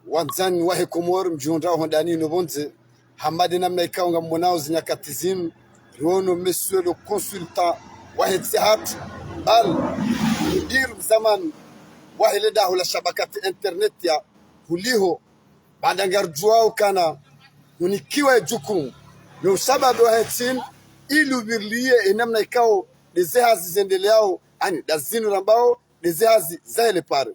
wanzani wahe Comores mjunda hondani no bonze hamadi namna ikaunga mwanao zinyakatizim rono monsieur le consultant wahe tsihat bal mudir zaman wahe ledahu la shabakati internet ya huliho baada ngarjuao kana unikiwa jukumu no sababu wahe tsin ilu birliye namna ikao dezehazi zendeleao ani dazinu rambao dezehazi zahele pare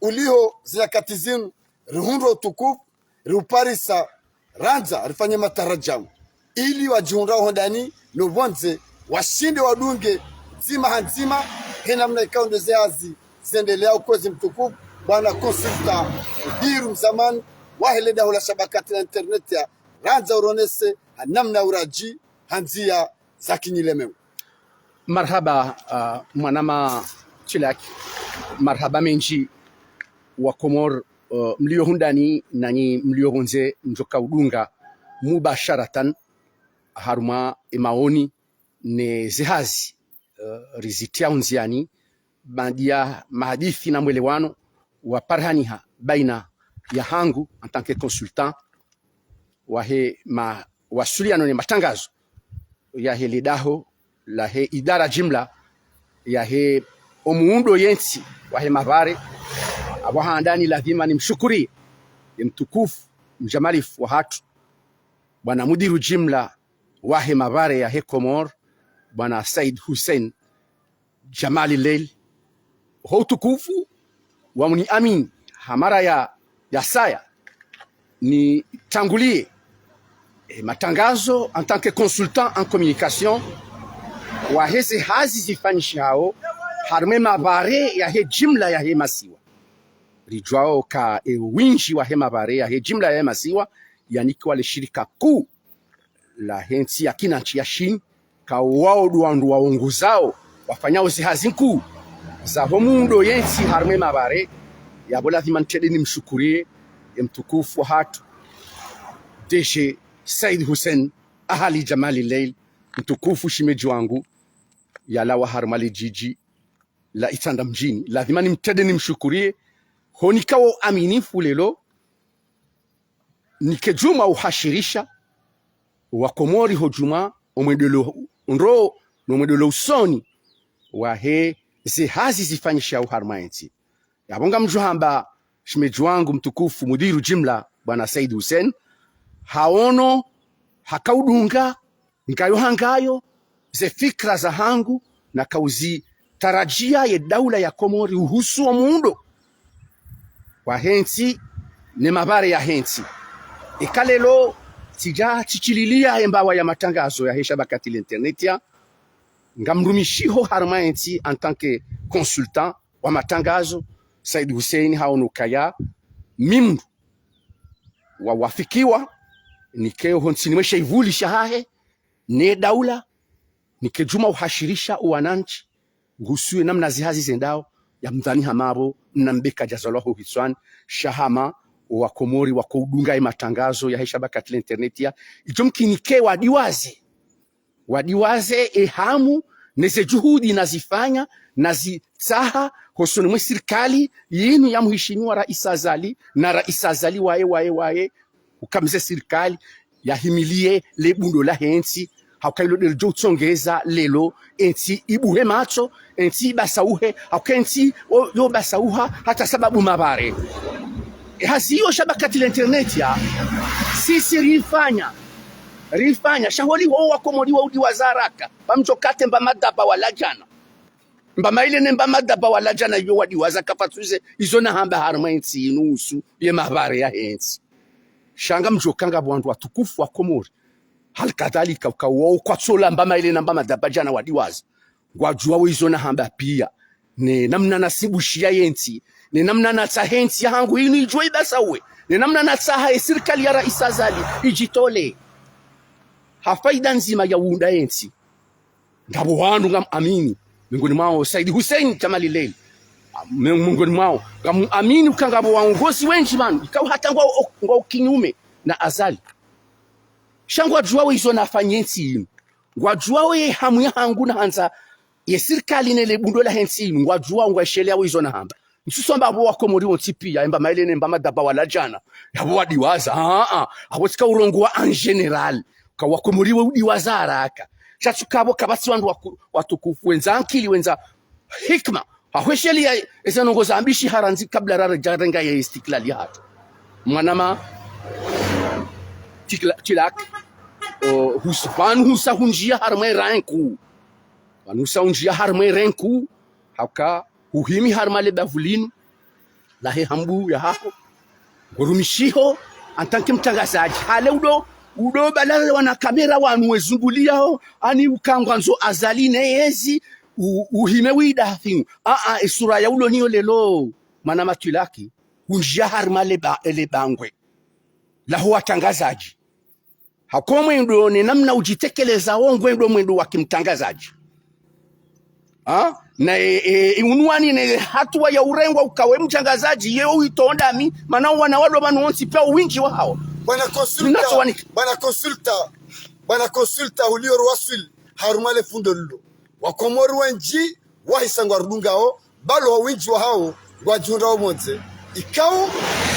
uliho zinyakatizim ruhundo tukufu ruparisa ranza rifanye matarajamu ili wajiundao hondani no bonze washinde wadunge zima hanzima hena mna ikaunde zeazi zendelea ukozi mtukufu bwana consulta biru mzaman waheleda hula shabakati na internet ya ranza uronese namna uraji hanzia za kinyilemeu. Marhaba mwanama Tilak, marhaba menji wa Comores mlio hundani nanyi mlio honze mjoka udunga mubasharatan haruma maoni ne zihazi rizitia unziani bandia mahadithi na mwelewano wa parhaniha baina ya hangu en tant que consultant wahe wasuliano ne matangazo ya he lidaho la he idara jimla ya he omuundo yensi wahe mavare abaha ndani lazima nimshukurie mtukufu mjamalifu wa hatu bwana mudiru jimla wahe mavare ya he Comores bwana Said Hussein Jamali Leil ho tukufu wa muni amin hamara ya saya ni tangulie matangazo en tant que consultant en communication wa hezi hazi zifanyishao harme mavare ya he jimla ya he masiwa rijwao ka winji wa he mavare ya he jimla ya he masiwa yanikiwa le shirika kuu la hensi ya kinanchi ya shin ka wao duandu waongozao wafanyao zihazi nkuu za homundo yensi harme mavare ya bola thimantede ni mshukurie mtukufu wa hatu deshe Said Hussein ahali Jamali Leil mtukufu shimeji wangu ya lawa harmali jiji la Itanda mjini lazima nimtede nimshukurie honikawo aminifu lelo nikejuma uhashirisha wa Comores hojuma omwedelo nro no mwedelo usoni wa he zihazi zifanyisha uharmaensi yabonga mjuhamba shimeji wangu mtukufu mudiru jimla bwana Said Hussein haono hakaudunga ngayo hangayo ze fikra za hangu na kauzi tarajia ya daula ya Comores uhusu wa muundo wa hensi ne mabare ya hensi ikalelo tija chichililia embawa ya matangazo ya hesha bakati l'internet ya ngamrumishiho harma hensi en tant que consultant wa matangazo Said Hussein haono kaya mimdu wa wafikiwa nikeo honsini mwesha ivuli shahahe ne daula nikejuma uhashirisha uwananchi ngusuye namna zihazi zendao ya mdhani hamabo mnambeka jazaloho hiswan shahama wa Comores wa kuudunga matangazo ya hesha bakati l'internet ya ijomkinike wadiwaze ehamu neze juhudi nazifanya nazitsaha hosoni mwe serikali yinu ya mheshimiwa Rais Azali na Rais Azali wae ukamze serikali yahimilie lebundo la hensi haukailo deljo tsongeza lelo enti ibuhe macho enti basauhe haukensi yo basauha hata sababu mabare haziyo shabakati l'internet ya sisi rifanya shaholi ho wa Comores wa udi wazaraka bamjokate mbamadaba wala jana mbamaile ne mbamadaba wala jana yo wadi wazaka patuze izona hamba harma enti inusu ye mabare ya hensi shanga mjokanga bwandu watukufu wa Comores halikadhalika ukawo kwatsola mbama ile namba madabajana wadiwazi gwajua wizona hamba pia ne namna nasibushia yenti ne namna natsahensi hangu inu ijoi basawe ne namna natsaha serikali ya Rais Azali ijitole hafaida nzima ya unda yenti ngabo wandu ngam amini miongoni mwao Said Hussein Jamali Leil miongoni mwao ngam amini ukangabo waongozi wengi banu ikawa hata ngwa kinyume na Azali shangwa juwa izo nafanyensi inu ngwajuwa ye hamu ya hangu na hanza ye serikali nele bundo la hensi inu ngwajuwa ngwashelea izo na hamba Nsusomba abo wakomori ontipia emba mailene mba madaba wala jana yabo wadiwaza abo tika urongo wa en general ka wakomori wadiwaza haraka chatukabo kabasi wandu watukufu wenza ankili wenza hikma ahwesheli ezanongoza ambishi haranzi kabla yarenga ya istiklali hatu mwanama Tilak husa hunjia harmai ranku wanusa hunjia harmai ranku hauka uhimi harmale bavulinu lahe hambu ya hapo gurumishiho antanke mtangazaji hale udo balale wana kamera wanu wezunguliao ani ukangwanzo azaline yezi uhime wida hafingu isura ya ulo niyo lelo manama Tilaki hunjia harmale ele bangwe laho watangazaji hakomwe ndo ni namna ujitekeleza ongwe ndo mwendo wakimtangazaji na unwani ne hatua ya urengwa ukawe mtangazaji yeo uitondami maana wana walo banonsi pia wingi wao bwana consulta ulio rwaswil harumale fundolo wakomori wenji wahisangwa rudungao balo wa wingi wa hao wajunda omonze ikao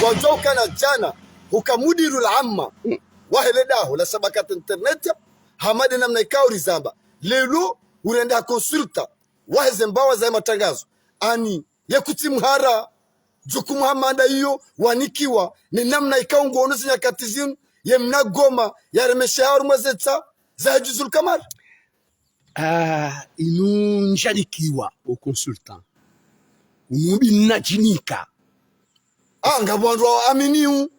wajauka na jana hukamudiru al-amma wuheleleya la sabakat internet hamade namna ikao rizamba lelo urenda consulta waheze mbawa za matangazo ani yekutimhara jukumu hamada hiyo wanikiwa ni namna ikaungo onozi nyakati zinu ye mnagoma yaremesha ya rumazeta za juzul kamar inu njalikiwa o consultant unubi najinika ngabondu aminiu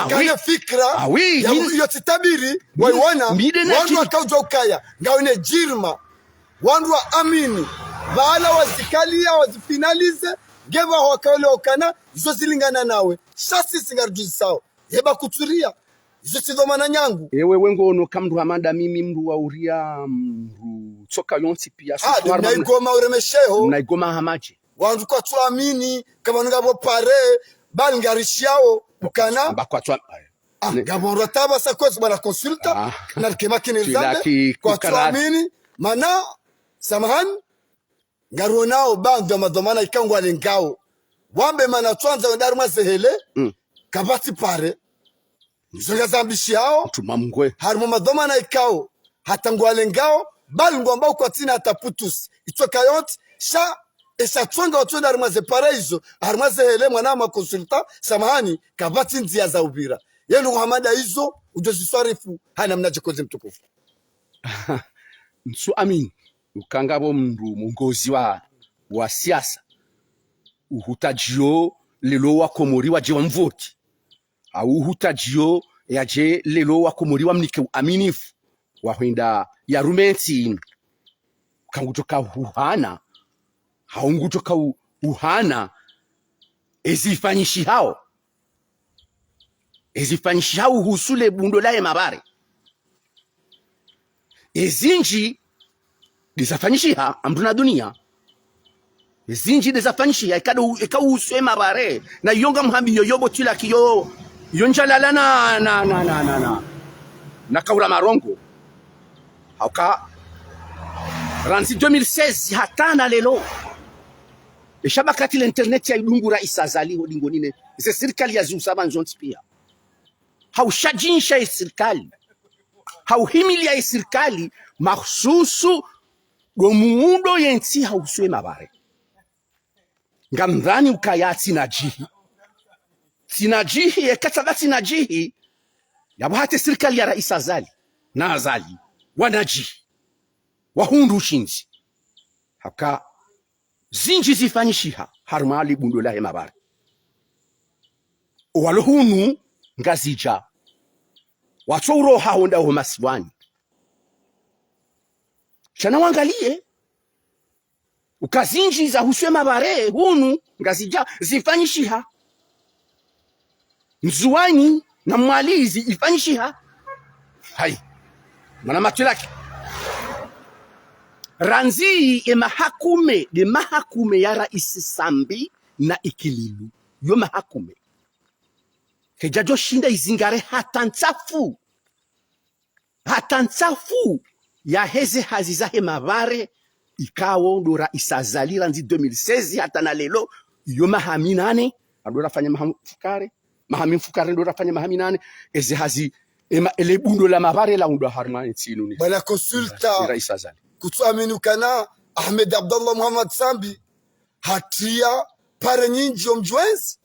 kanya fikra ya titabiri waiwana wandu wakauja ukaya ngawine jirma wandu wa amini baala wazikalia wazifinalize geba wakawele wakana izo zilingana nawe shasi singarjuzi sao heba kuturia izo sidhomana nyangu ewe wengo ono kamdu hamanda mimi mru wa uria mru tsoka yonsi pia naigoma uremesheho naigoma hamaji wandu kwa tuamini kama ngabo pare bali ngarishiao ukana bakwa tu ngabo rotaba sakozi bwana consulta na kema kinizambe kwa tuamini mana samahan ngaronao bando madomana ikangwa lengao wambe mana twanza wendaru mazehele kabati pare nzonga zambishi yao tumamngwe harimo madomana ikao hatangwa lengao bali ngomba ukotina ataputus itoka yote sha esa twanga watwenda harimo ze paraizo harimo zehele mwana ma consulta samahani kabati nzia za ubira yenu Muhammad hizo ujoziswarifu hana mnajikoze mtukufu nsu amin ukangabo mndu mongozi wa siasa uhutajio lelo wa komori wa je mvoti au uhutajio yaje lelo wa komori wa mnike aminifu wa hwenda ya rumenti kangutoka uhana haungutoka uhana ezifanyishi hao husule bundolaye mabare ezinji disafanyishiha amduna dunia zinji disafanyishiha ikawuswe mabare na yonga mhambi yoyobo Tilak yo yonjalala na kaura marongo hauka ranzi 2016 hatana lelo eshabakati l'internet ya idungura isazali hodingo nine ze serikali ya zusaba nzonti pia haushajinsha serikali hauhimilia serikali mahsusu gomuundo yensi hauswe mabare ngamdhani ukaya sinajihi ekataba sinajihi yabuhate serikali ya rais azali na azali wanajihi wahundu shinzi haka zinji zifanyishiha harmali bundolahe mabare walohunu ngazija watsouro hahonda ho maswani chana wangalie ukazinji za huswe mabare hunu ngazija zifanyishiha mzuwani na mwalizi ifanyishiha hai mana Tilak ranzi de mahakume ya rais Sambi na ikililu yo mahakume kejajo shinda izingare hatansafu ya heze hazizahe mabare ikawo ndo rais azali ranzi 2016 hata na lelo yo mahami nane ando rafanya mahami mfukare ndo rafanya mahami nane eze hazi ele bundo la mabare la ndo harma nsinu ni bana consulta kutuaminu kana Ahmed Abdallah Muhammad Sambi hatia pare nyingi omjwenzi.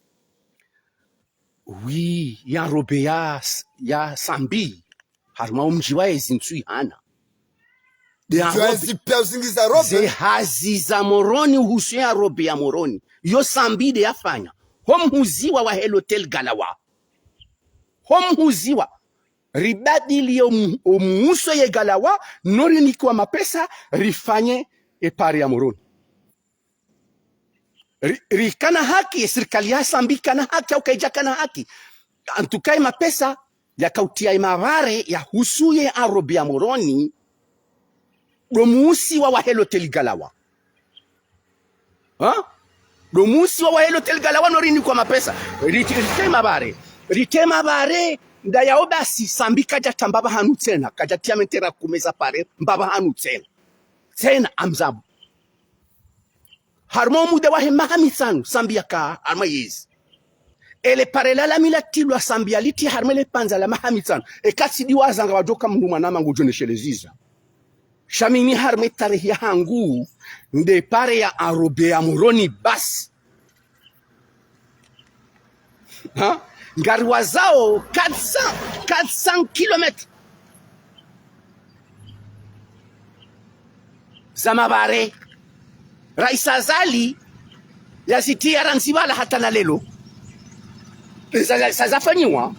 Oui, ya robea ya Sambi harma umjiwa ezintsui hana Jwenzi pia uzingiza robe ze hazi za moroni uhusu ya robe ya moroni yo Sambi de yafanya hom huziwa wa hotel galawa hom huziwa ribadili yo umuso ye galawa nori nikwa mapesa rifanye epari ya moroni rikana haki serikali ya Sambi kana haki au kaija kana haki antukai mapesa ya kautia imavare ya husuye arobi ya moroni domusi wa hotel galawa domusi wa hotel galawa norini kwa mapesa ritema bare ndayao basi Sambi kaja tambaba hanu tena kaja tia mentera kumeza pare mbaba hanu tena amzabu harmo mude wahe mahami sanu Sambi yaka arma yezi ele parela la milatilwa Sambi aliti harmele panza la mahami sanu kasi diwazanga wajoka mnuma nama ngujone sheleziza shamini harme tarehi hangu nde pare ya arobe ya moroni basi ngari wazao 400 km zamabare Raisa Zali ya sitia ransibala hata na lelo sazafanyiwa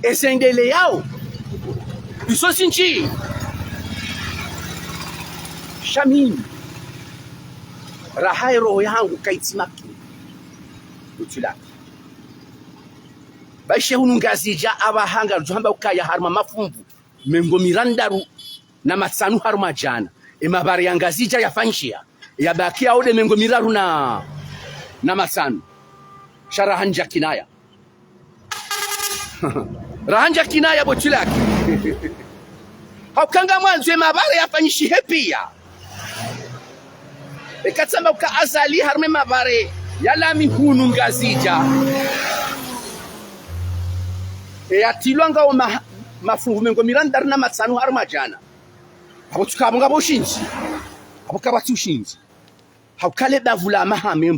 esendele yao isosi nchi shamini rahai roho yangu kaitimaki Tilak baishe hunungazija abahanga ruhamba ukaya harma mafumbu mengo mirandaru na matsanu harma jana emabari yangazija yafanshia yabakia ode mengo miraru na matsanu sharahanja kinaya rahanja kinaya Tilak haukanga mwanzo emabari yafanshi hepia ekatsamba uka azali harme mabare yala mihunu ngazija atilwanga wa mafungu mengo mirandar na matsanu harma jana abo tukabonga boshinzi abo kabatushinzi haukale bavula mahame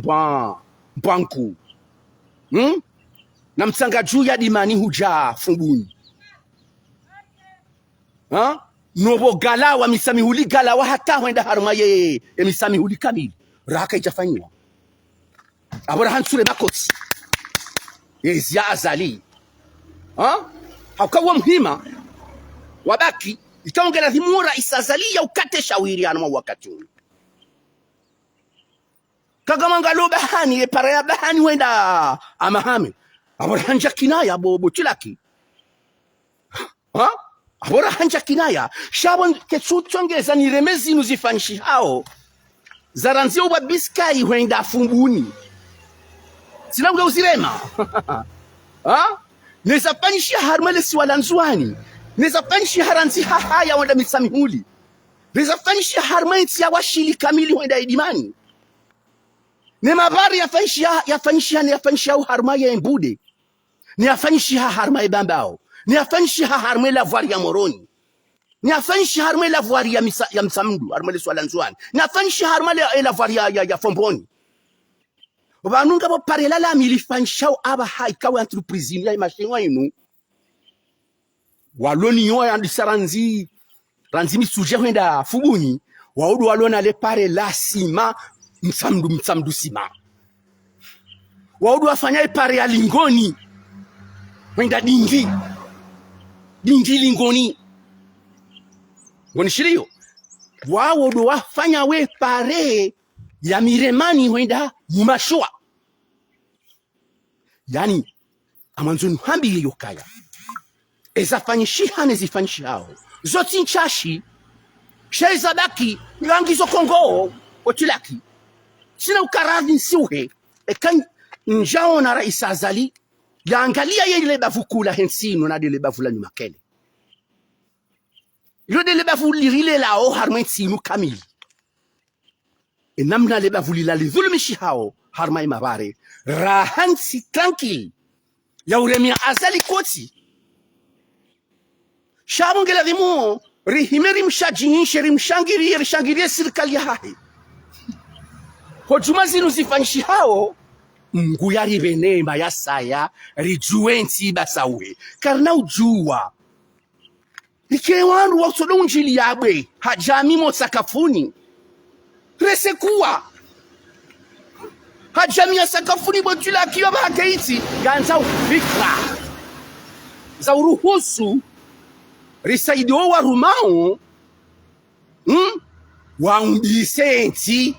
mbwanku na mtsanga juu ya dimani huja Foumbouni nobo galawa misamihuli galawa hata wenda harma ye misamihuli kamili raka ijafanywa abora hansure makotsi yezia azali haukawa mhima wabaki itaongela dhimura isazalia ukate shawiri anama wakati huu kagamangalo bahani para ya bahani wenda amahame abora hanja kinaya bobo Tilaki abora hanja kinaya shabon ketsutsongeza ni remezi nuzifanshi hao zaranzio babiskai wenda Foumbouni sinamge uzirema neza panshi harmele siwalanzwani neza panshi haranzi haya wenda mitsamihuli neza panshi harmanti ya washili kamili wenda idimani ne mabari yafanshi au harmaye mbude ni yafanshi harmaye bambao ni yafanshi harmele la voirie ya moroni ni yafanshi harmele la voirie ya msamdu harmele siwalanzwani ni yafanshi harmele la voirie ya Foumbouni banunga bo parela la milifanshao aba haikawa entreprise ya mashinwa inu waloni yo ya ndisaranzi Mitsoudjé wenda Foumbouni waudu walona le pare la sima msamdu sima waudu wafanya pare ya lingoni wenda dingi lingoni shirio waudu wafanya we pare ya miremani wenda mumashua yani amanzoni hambi yokaya ezafanyishi hane zifanyishi hao zoti nchashi sheza baki yangizo Kongo Tilaki sina ukaradhi nsiuhe ekan njao na Raisa Azali yaangalia yele bavukula hensino na dele bavula nyumakele yo dele bavulirile lao harmensinu kamili namna le bavulila le dhulumishi hao harmai mabare rahansi tranquille ya uremia azali koti shabongela vimo rihimeri mshajinishe rishangirie serikali ya hahi hojuma zinu zifanyishi hao Mungu yari benema ya saya rijuensi basawe karna ujua ike wandu waksodo unjili yabwe hajami mo sakafuni resekuwa hajami ya sakafuni botula kiwa bakaiti ganza ufikra za uruhusu risaidio wa rumao wa mbisenti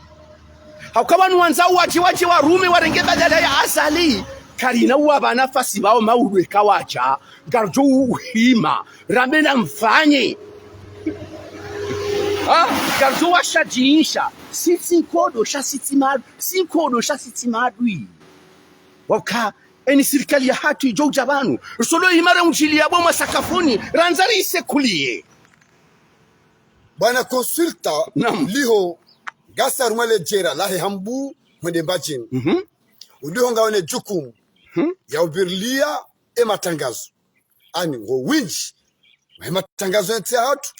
haukabantu wanzao waje warume warenge badala ya asali karina uwa nafasi bao maurwe kawacha garjo uhima ramena mfanye garjo washajiisha sisi kodo sha siti madui waka eni serikali ya hatu ijoja banu solo imara unjili ya boma sakafuni ranzari isekulie bwana consulta liho gasa rumale jera lahi hambu mwende mbajini uliho ngaone jukumu ya ubirlia matangazo ani ngo winji matangazo yete hatu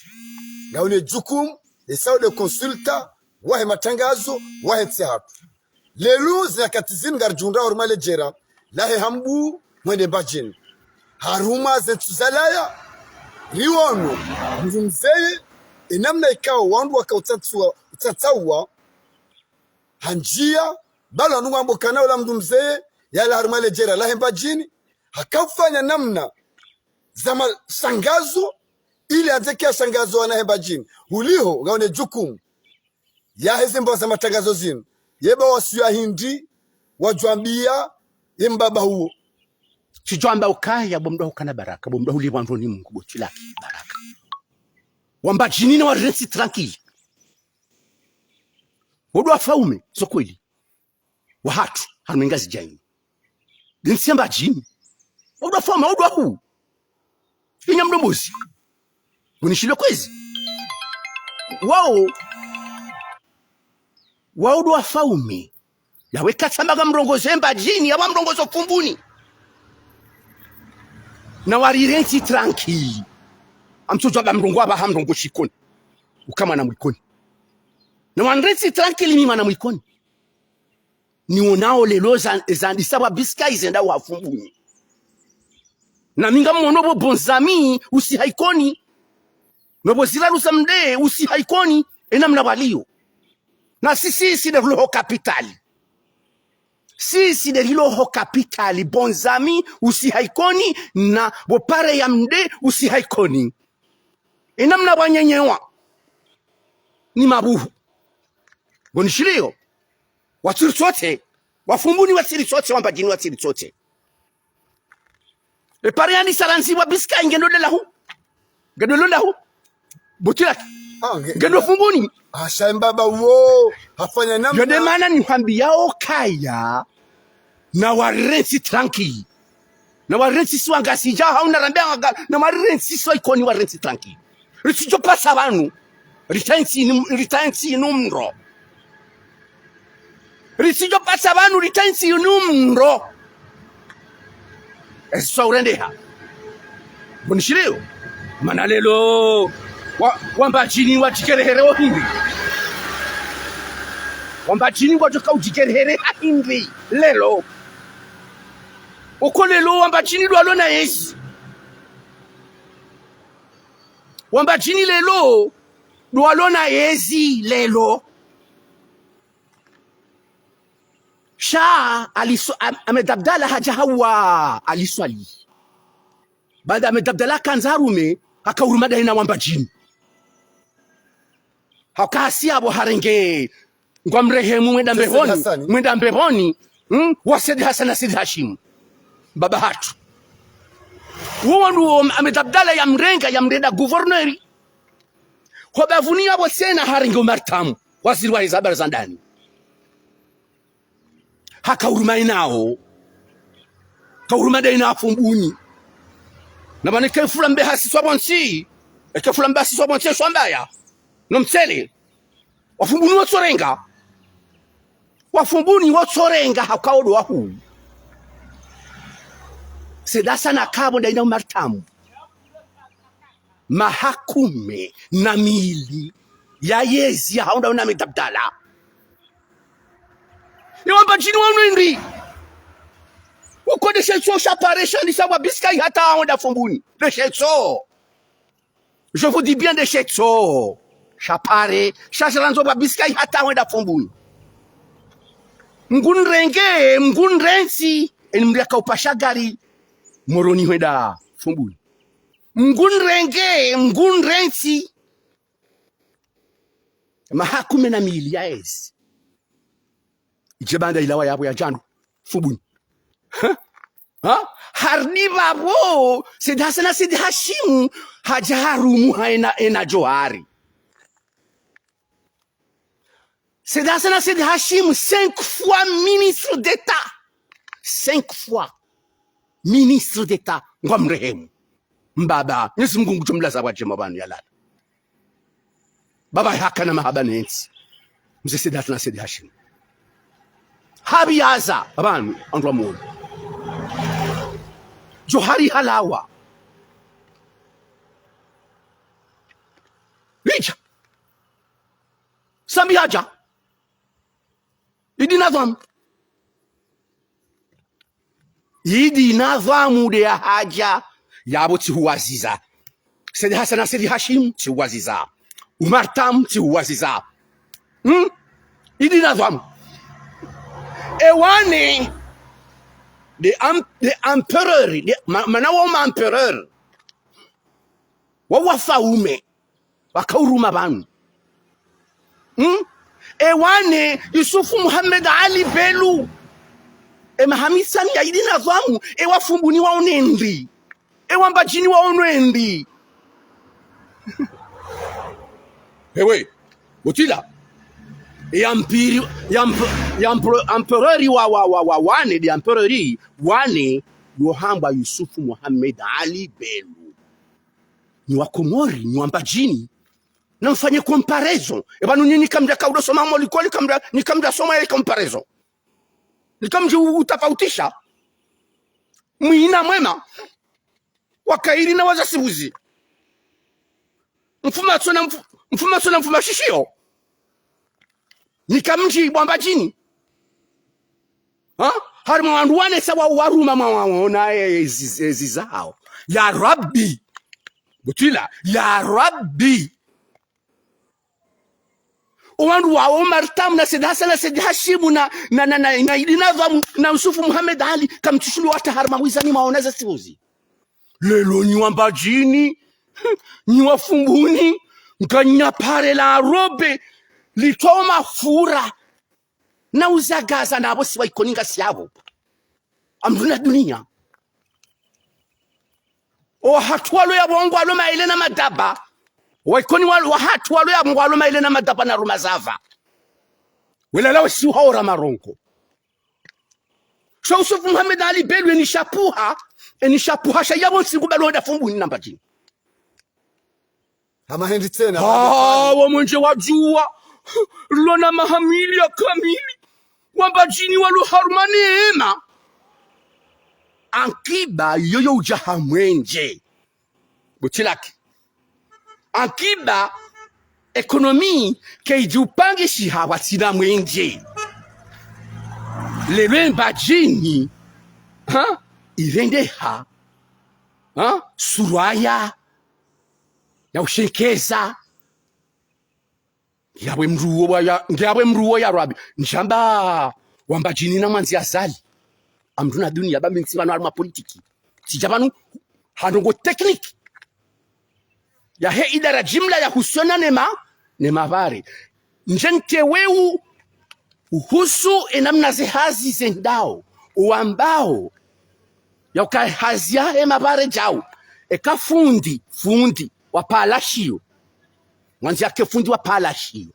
ngaone jukumu esao de consulta wahe matangazo wahe tse hatu lelu zinakatizini ngarjunda rumale jera lahi hambu mwende mbajini haruma zetuzalaya riwono mzumzeye inamna ikawa wandu wakautatsawa hanjia bala nungwambo kanao la mdu mzee yala harumale jera lahe mbajini hakafanya namna za masangazo ili anzekia sangazo wanahe mbajini uliho gaone jukumu ya hezimbo za matangazo zinu yeba wasuya hindi wajuambia yembaba huo chijwamba ukaya bomda hukana baraka bomda huli wanroni Mungu botilaki baraka wambajini na warensi tranquille Odwa faume sokweli wa hatu hanumengazi jaini dinsiamba jini odwa faume odwa huu inya mdombozi unishilo kwezi wao odwa faume yawe katsambaga mrongozo emba jini yawa mrongozo Foumbouni na warirensi tranquille amtujwa ba mrongo aba hamrongo shikoni ukama na mwikoni na wanrensi tranquille mima na mwikoni ni onao lelo zandisaba biska izenda wa Foumbouni na minga mwonobo bonzami usi haikoni nobo zilalu samde usi haikoni enamna walio na sisi de loho kapitali sisi de loho kapitali bonzami usi haikoni na bopare ya mde usi haikoni enamna wanyenyewa ni mabuhu gonishilio watiri sote Wafoumbouni watiri sote wambajini watiri sote pariani salansi wa biska ngendo lahu Tilak ngendo Foumbouni mbaba uo hafanya namna yode mana ni hambia okaya na warensi tranquille na warensi swangasi ja hauna rambia na warensi so ikoni warensi tranquille risijo pasa banu ritansi numro risijo pasa banu ritansi numro eso urendeha bonishileo manalelo wambajini wajikerehereo hindi wambajini wajoka ujikerehere hindi lelo uko lelo wambajini lwalona yesi wambajini lelo lwalona yezi lelo sha amedabdala haja hawa aliswali baada amedabdala kanzarume akaurumada ina wambajini hakasi abo harenge ngwamrehemu mwenda mbehoni wasedi Hassan na Sidi Hashim baba hatu uwo amedabdala ya mrenga ya mreda gouverneur hobavuni abo sena harenge umartamu waziri wa habari za ndani hakaurumai nao kaurumada ina Foumbouni na baneke fulambe hasi swabonsi eke fulambe hasi swabonsi swambaya no msele Wafoumbouni watsorenga wa Foumbouni wotsorenga hakaodo wahu sedasa na kabo ndaina martamu mahakume na mili ya yezi ya haunda una mitabdala ni wamba jini wa unwendi uko de chetso chaparesha ni sawa biskai hata haunda Foumbouni de chetso je vous dis bien de chetso chapare chacharanzo ba biskai hata haunda Foumbouni ngunrenge ngunrensi enimriaka upasha gari moroni hweda Foumbouni ngunrenge ngunrensi mahakume na mili ya ezi ijebanda ilawa yabo ya jandu Foumbouni ha harni babo sidhasana sidhashimu hajarumu haina ena johari sidhasana sidhashimu 5 fois ministre d'état 5 fois ministre d'état ngwamrehemu mbaba nisi mgungu jumla za wajema banu yalala baba haka na mahaba nensi mzee sidhasana sidhashimu habiyaza babanu andwa munu johari halawa licha sambi haja idi nadhamu de haja yabo tihuwaziza Sedi Hassan Sedi Hashim tihuwaziza Umar Tam tihuwaziza idi nadhamu ewane de empereur manawa empereur wawafaume wakauruma banu ewane Yusufu Muhammad Ali Belu Mahamisani ya idina zamu wa Foumbouni wa onendi wambajini wa onwendi ewe utila empereur wa wane de empereur wane yohamba Yusufu Muhammad Ali Belu ni wa Comores ni wambajini na mfanye comparaison banu nyinyi kamda kaudo soma molikoli kamda ni kamda soma ile comparaison ni kamji utafautisha mwina mwema wakairi na wazasibuzi mfuma shishio ni kamji bwambajini harimo wandu wane sawa waruma mawaona ezizao ya rabbi butila ya rabbi wandu wa Umar Tam na Sedi Hassan na Sedi Hashimu na idinadhamu na Yusufu Muhammad Ali kamtishulu hata harma wizani maonaza sibuzi lelo ni wambajini ni wa Foumbouni nganya pare la robe litoma fura na uzagaza na abo siwa ikoninga siabo amruna dunia o hatwalo ya bongo alo maile na madaba waikoni wa hatwalo ya bongo alo maile na madaba na rumazava wala lawa si haora maronko Yusufu Muhammad Ali Belu ni shapuha shayabo sikubalo da Foumbouni nambajini ama hendi tena wa mwenje wajua lona mahamili ya kamili wambajini walu harumani ema ankiba yoyo ujaha mwenje Tilak ankiba ekonomi keijupangi shihawa tina mwenje lele mbajini irendeha suraya ya ushekeza ngiabwe mruo ya rabi njamba wambajini na manzi azali amduna dunia ba minsi banu alma politiki sijabanu hanongo technique ya he idara jimla ya husona nema bari njente weu uhusu enamna zihazi zendao uambao ya ukahazia he mabare jao eka fundi wapalashio mwanzi yake fundi wapalashio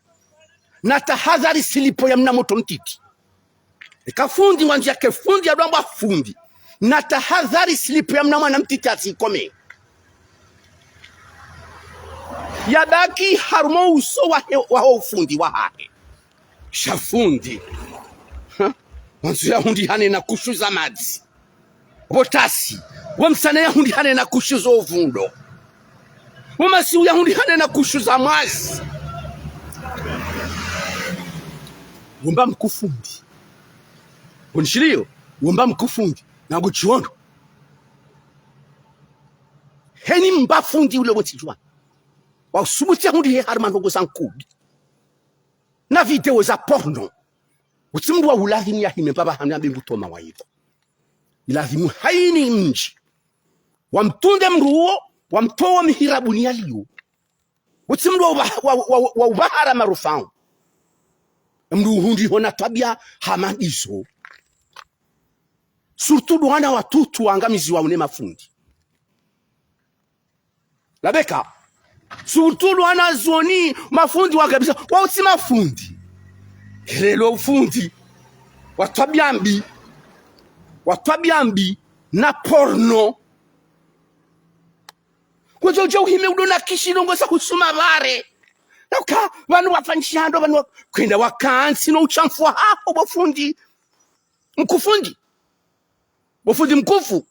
na tahadhari silipo ya mna moto mtiti eka fundi mwanzi yake fundi ya duamba fundi na tahadhari silipo ya mna mwana mtiti asikome yabaki harumo uso wa ufundi wa hae shafundi wanzu ya hundi hane na kushu za madzi botasi wamsana ya hundi hane na kushu za uvundo wamasi ya hundi hane na kushu za mwazi wumba mkufundi unishilio wumba mkufundi na nguchiondo heni mbafundi ule wotijwa wa usubuti hundi he harmanongo sankudi na video za porno utimdu wa ulahimu ya hime baba hanyambi mbutoma wa hivyo ilahimu haini mji wamtunde mruo wamtoa mihirabuni ya liyo utimdu wa ubahara marufao mru hundi hona tabia hamandizo surtout wana watutu wangamizi wa unema fundi labeka surtout wana zoni mafundi wakabisa wa uti mafundi lelo fundi watabiambi na porno kujojo hime udona kishilongo sa kusuma bare nauka wanu wafanshando wanu kwenda wakansi no uchamfua hapo bofundi mkufundi bofundi mkufu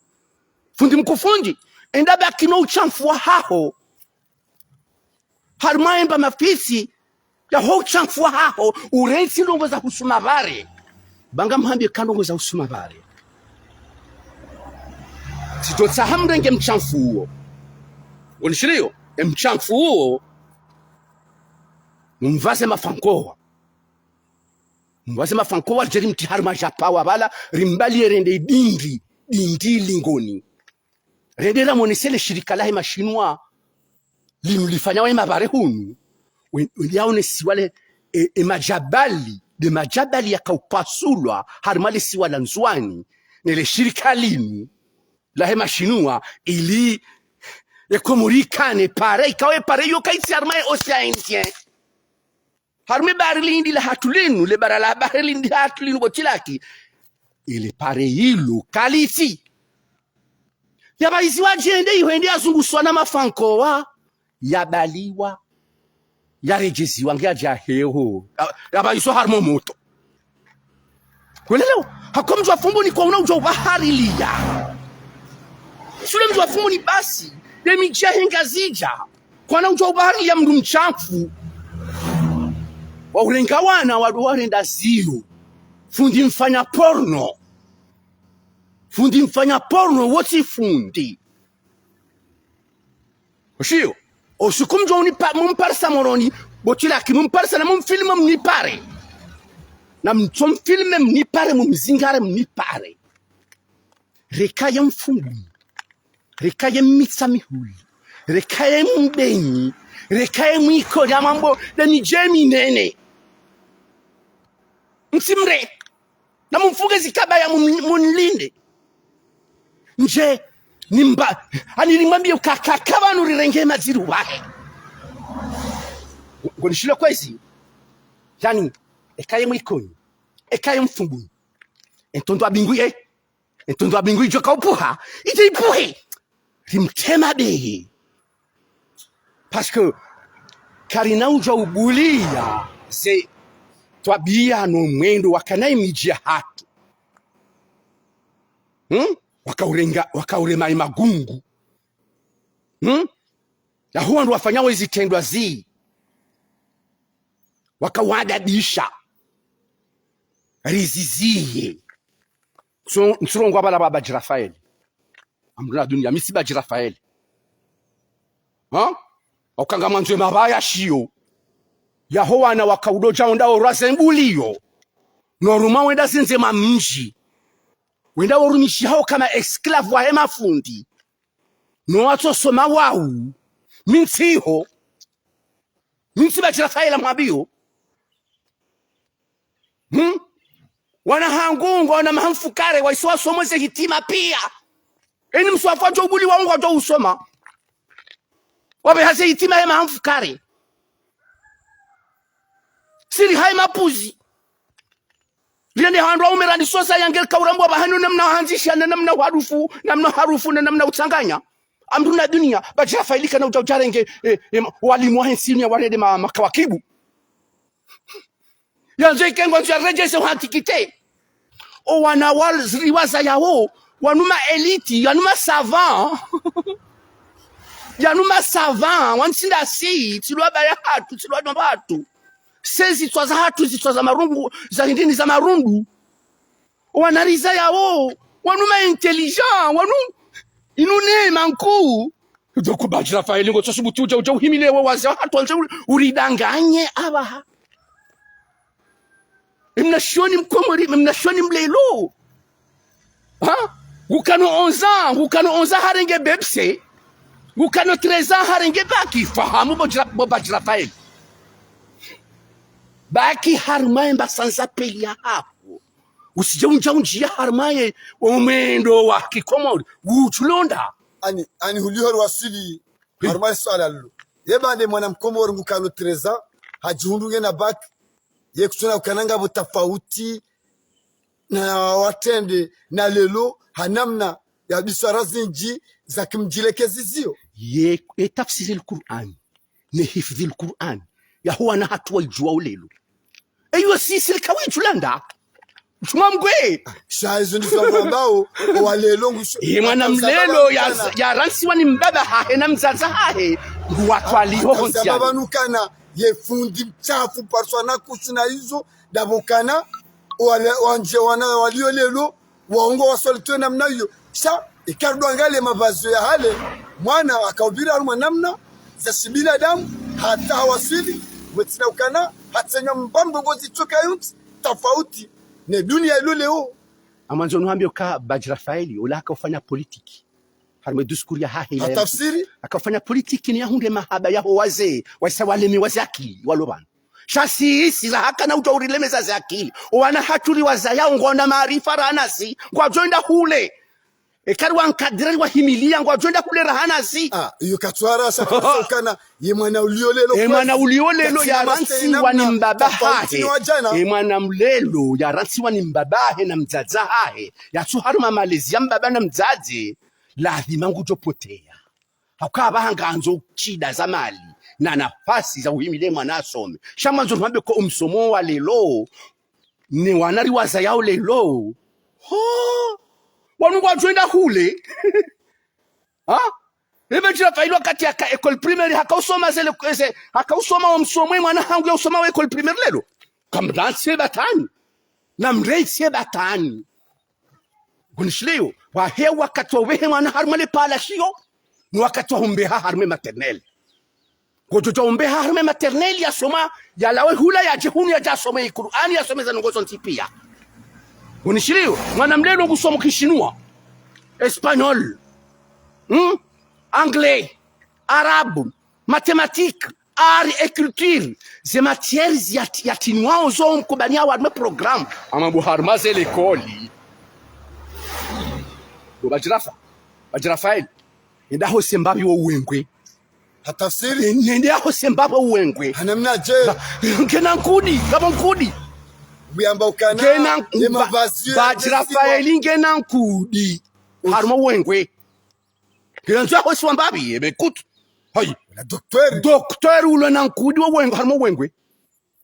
fundi mkufundi enda baki no uchamfua hapo harmaemba mafisi ya ho uchamfua hapo urensi longo za kusuma bare banga mhambi kanongo za kusuma bare sitotsa hamrenge mchamfuo unishilio mchamfuo mvaze mafankoa jeri mtihari majapawa bala rimbali rende dindi lingoni rende la monesele shirika lahe mashinwa linulifanya wa mabare hunu yaone siwale majabali ya kaupasulwa harmali siwala nzwani nele shirika linu lahe mashinwa ili ekomurikane pare ikawe pare yo kaisi harmae oceanien harme barilindi la hatulinu le barala barilindi hatulinu botilaki ile pare hilo kaliti yabaisi wajende ihende azunguswa na mafankoa yabaliwa yarejeziwa ngiaja heho yabaisi harmo moto kwelelo hakomjwa Foumbouni kwa unaujwa bahari liya shule mjwa Foumbouni basi demi jahenga zija kwa unaujwa bahari ya mdu mchafu wa urenga wana waduwarenda zio fundi mfanya porno woti fundi oshio osukumjo mumparsa moroni botilaki mumparsa na mumfilme mnipare na mtomfilme mnipare mumzingare mnipare rekaya mfungu rekaya mitsamihuli rekaya mbenyi rekaya mwiko ya mambo na nijemi nene msimre na mumfuge zikaba ya munlinde nje nimba anirimwambie ukakakaba nurirenge maziru wahe ngonishilo kwezi yani ekaye mwikoni ekaye mfumbuni entondo abinguye joka upuha ite ipuhe rimtema behe parce que karina uja ubulia se twabia no mwendo wakanai mijia hatu wakaurema magungu na huwa ndo wafanyawo hizi tendwa zi wakawadadisha riziziye nsurongo abala baba Jirafaeli amruna dunia misiba Jirafaeli wakanga manzwe mabaya shio yahowa na wakaudoja onda orazembulio noruma wenda zinze mamji wenda orumishi hao kama esclave wa hema fundi no wato soma wau minsiho minsiba Jirafaeli mwabio wana hangungo wana mahamfukare waiswa somose hitima pia eni mswafu ajo ubuli waungo ajo usoma wabe hase hitima hema mahamfukare siri hai mapuzi liende handwa umerani sosa yangel kaurambo bahanu namna hanzisha na namna harufu na namna utanganya amduna dunia Jirafaeli kana utajarenge walimu wa hensini ya warede makawakibu yanzo ikengo nzu ya rejese wantikite o wanawaliwaza yao wanuma eliti yanuma savant yanuma savant wansinda si tilwa baya hatu tilwa batu sezi twaza hatu zitwaza marungu za hindini za marundu wanariza yao wanuma intelligent wanu inune manku doko bajira faili ngo tsubutu uja uhimile waza hatu anje uridanganye abaha mnashoni mkomori mnashoni mlelo ha ukano 11 ans harenge bebse ukano 13 ans harenge baki fahamu bajira faili baki harmaye mbasanza pelia hapo usije unjia harmaye umendo wa kikomori uchulonda ani hulihor wasili harmaye swala lulu yebande mwana mkomori ngukano 13 ans hajihundunge na baki ye kutuna ukananga butafauti na watende na lelo hanamna ya bisara zinji za kimjilekezi zio ye tafsiri al-Qur'an ne hifdhi al-Qur'an ya huwa na hatua ijua lelo eyo sisi kawitulanda tumamgwe shaizo ndizo ambao walelo ngusho mwana mlelo ya ransi wani mbaba hahe na mzaza hahe nguwatwali ho hontia sababu kana ye fundi mchafu parsona kusuna hizo dabokana wale wanje wana walio lelo waongo wasolitwe namna hiyo sha ikardo angale mabazo ya hale mwana akaubira aruma namna za shibila damu hata hawasili wetina ukana hatanya mbambo ngozi choka yuti tofauti ne dunia ilo leo amanzo nuambio ka Badji Rafaeli ulaka ufanya politiki harme diskuri ya hahi ya tafsiri akafanya politiki ni yahunde mahaba yaho wazee wasawalemi wazaki walobana shasi sila haka na utauri za akili wana hatuli wazaya ngona maarifa ranasi kwa joinda hule ekarwa nkadira wa himilia kwa joinda hule rahanasi iyo katwara sasa kana ye mwana uliolelo ya ransi wani mbabahe mwana mlelo ya ransi wani mbabahe na mzaza hahe ya tuharuma malezi ya mbaba na mzazi lazima ngujopotea hakaba hanganzo chida za mali na nafasi za uhimile mwana asome shamanzo mpambe ko umsomo wa lelo ni wanari waza yao lelo wanu kwa joinda hule Badji Rafaeli wakati ya école primaire hakausoma zele kweze hakausoma wa msomo mwana hangu ya usoma wa école primaire lelo kamdansi batani na mreisi batani kunishileo wa hewa wakati wa wehe mwana harumale pala shio ni wakati wa humbeha harume maternelle Gojoja umbeha harume maternelle ya soma ya lawe hula ya jehuni ya jasome Qur'ani ya someza nongozo ntipia kunishileo mwana mlelo kusoma kishinua espagnol anglais, arabe, mathématiques, art et culture. Ces matières yatinwa ozo mkubania wa programme. Amabu harmaze l'école. Badji Rafaeli. Nda ho sembabi wo uwengwe. Hatafsiri nenda ho sembabi wo uwengwe. Hanamna je. Ngena nkudi, gabo nkudi. Buyamba ukana ye mavazi. Badji Rafaeli ngena nkudi. Harma uwengwe. Kiranza ho swambabi écoute hay la docteur ule nankudi wo wengo harmo wengwe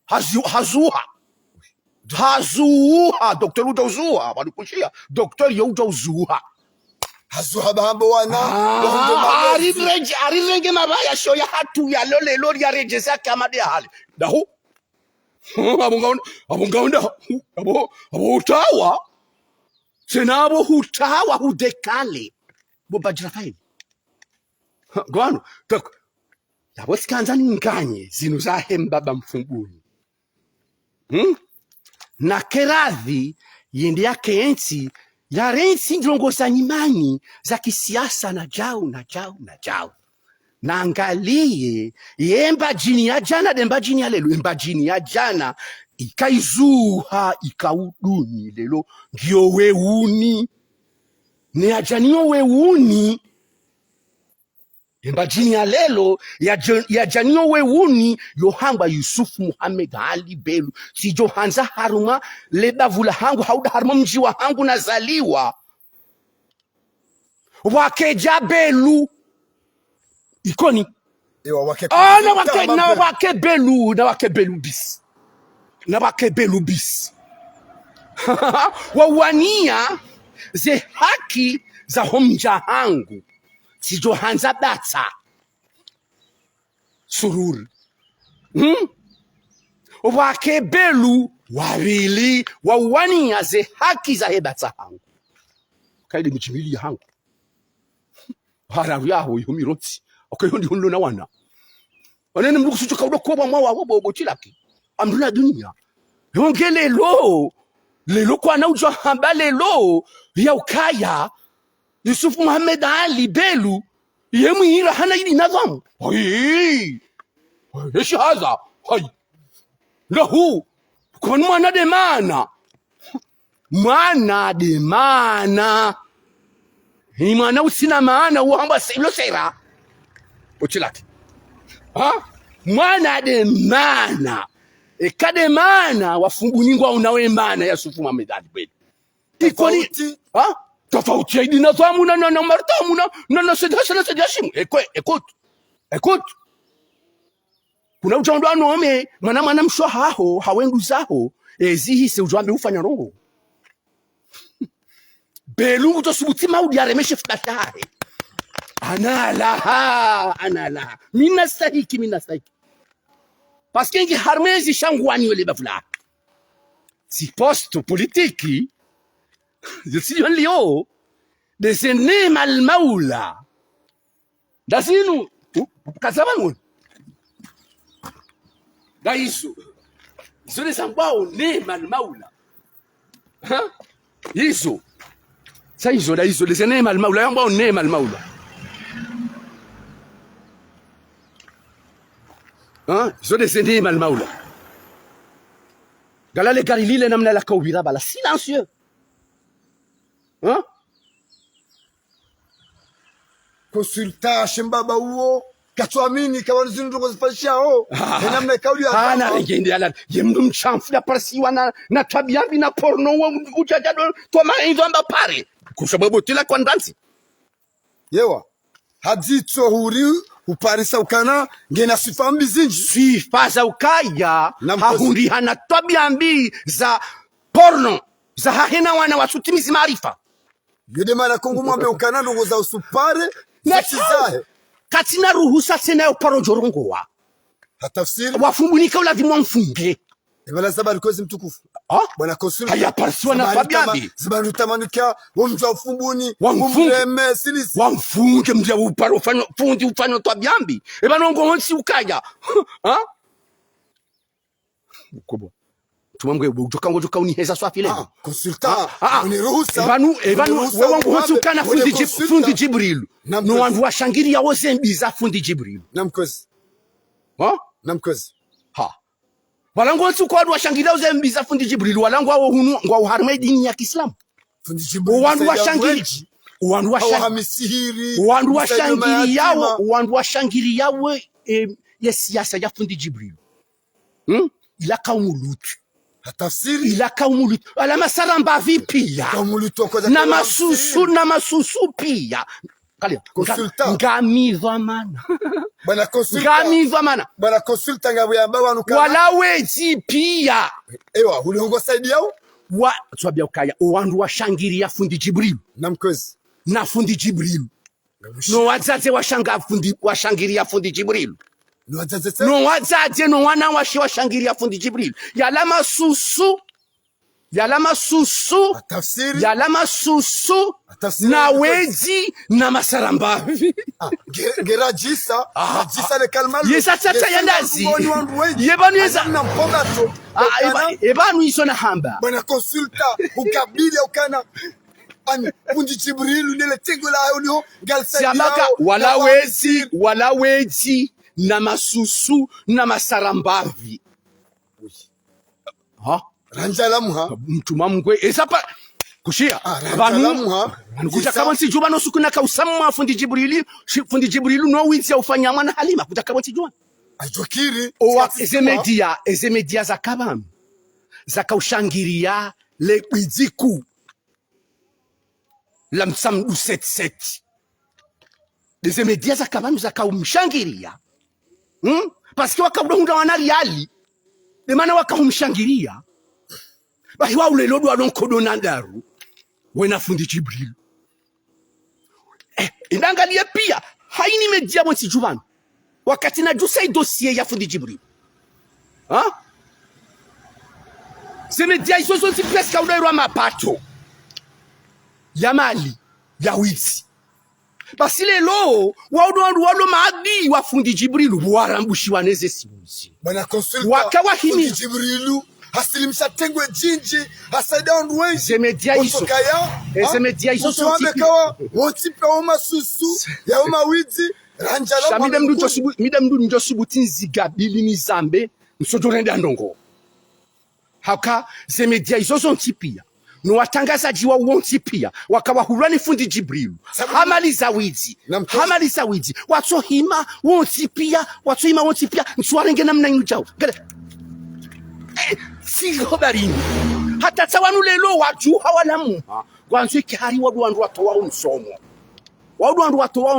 hazuha docteur ujuha balikushia docteur yo ujuha hazuha bahambo wana arirenge mabaya sho ya hatu ya lolo ya rejeza kama dia hali daho abungaunda abo utawa senabo hutawa hudekale bo Badji Rafaeli Gwanu, tok. Ya wasikanza nganye zinu za hembaba Foumbouni. Na keradhi yende yake ensi ya rensi ndrongoza nyimani za kisiasa na jao. Na angalie yemba jini ya jana demba jini ya lelo. Yemba jini ya jana ikaizuha ikauduni lelo. Ngio weuni. Ne ajaniyo weuni. Embajini ya lelo ya janio weuni yohangwa Yusuf Muhammad Ali Belu si johanza haruma leba vula hangu hauda haruma mji wa hangu nazaliwa wakeja Belu ikoni na wake Belu bis wawania ze haki za homjahangu sijohanza batsa sururi wake belu wawili wawania ze haki za hebatsa hangu kaide michimili hangu hararu yaho yumirotsi okayo ndi hunlo na wana wanene mluku suchoka udoko mwa wabo Tilaki amdula dunia yongele lelo kwa na ujo hamba lelo ya ukaya Yusuf Muhammad Ali belu yemwira hana ili nadhamu hai yeshi haza hai lahu kwa mwana de mana ni mwana usina maana uamba silo sera Tilaki mwana de mana ekade mana wa Foumbouni ngwa unawe mana ya Yusuf Muhammad Ali belu ikoni tofauti ya idina zamu na martamu na sedashimu écoute kuna ujondo anome mwana mshwa haho hawendu zaho ezihi se ujambe ufanya rongo belu utosubuti maudi aremeshe fbatare anala mina stahiki parce que ngi harmezi shangwani wele bafla si poste politiki zisiyo leo desene mal maula dasinu kasabangu daisu zile sambao ne mal maula hizo saizo daisu desene mal maula yambao ne mal maula zo desene mal maula galale garilile namna la kaubira bala silencieux Consulta shembaba uo katuamini kama zinduko zifashao namna kauli hana legende ala yemdu mchamfu ya parsiwa na tabia na porno ujajado to mainzo amba pare kwa sababu Tilak kwa ndansi yewa haditso huri uparisa ukana ngena sifambi zinji sifaza ukaya hahundi hana tabia mbi za porno za hahena wana wasutimizi maarifa yode mara kongo mwambe ukana ndongo za usupare natizahe katina ruhusa tena yo paro jorongo wa hatafsiri wa Foumbouni ka lazima mfunge ebala sabari kozi mtukufu bwana konsul haya parsiwa na fabiabi zibandu tamanika wamjwa Foumbouni wamfunge silisi wamfunge mja uparo fundi ufano tabiambi ebanongo honsi ukaya ukubwa tumamwe ujoka uniheza swafile consultant uniruhusa ebanu wangu hosukana fundi Djibrile no wangu washangiria wose mbiza fundi Djibrile namkozi walangu wose kwa washangiria wose mbiza fundi Djibrile walangu wao hunu ngwa uharme dini ya Kiislamu fundi Djibrile wangu washangiria wangu washangiria we ya siasa ya fundi Djibrile ila kaumulutu hatafsiri ila kaumulutu ala masaramba vipia kaumulutu na masusu pia kalia ngamizwa mana bwana consultant ngabo yamba wanuka wala wezi pia ewa uliongo saidi yao wa twabia ukaya wandu washangiria fundi Djibrile namkozi na fundi Djibrile no wazaze washangiria fundi Djibrile no wazaze no wana washangiria fundi Djibrile yala masusu na wezi na masaramba gerajisa le kalmal yesa tata yandazi yebanu yesa na mpogato ebanu iso na hamba bwana consulta ukabili ukana ani fundi Djibrile ndele tengo la onyo galsa wala wezi na masusu na masarambavi ranjala muha mtuma mgwe esapa kushia banu kutaka wansi juba no sukuna ka usamma fundi Djibrile no wizi ufanya mwana Halima kutaka wansi juba ajokiri o ezemedia za kabam za kaushangiria le biziku la msam 77 ezemedia za kabam za kaumshangiria parce que wakabunda wanariali de maana wakamshangiria Basi wa ule lodo alonkodo nandaru. Wena fundi Djibrile. Inangalia pia haini media mwensi juvanu. Wakati na jusai dossier ya fundi Djibrile. Se media iso zonti presque unairwa mapato. Ya mali, ya wizi. Basi lelo walo maadi wa fundi Djibrile warambushi waneze sibuzi. Bwana consultant wakawa himi fundi Djibrile hasilimsha tengwe jinji hasaida onduwe zemedia iso zemedia iso kawa wotipe oma susu ya oma wizi ranjalo shamide mdu njo subuti zigabili nizambe msodorende andongo haka zemedia iso zontipia no watangazaji wa wontipia wakawa hulani fundi Djibrile hamaliza wizi watohima wontipia nswarenge namna inujao sigo barini hata tawanu lelo watu hawalamuha kwanza ikihari wadu watoa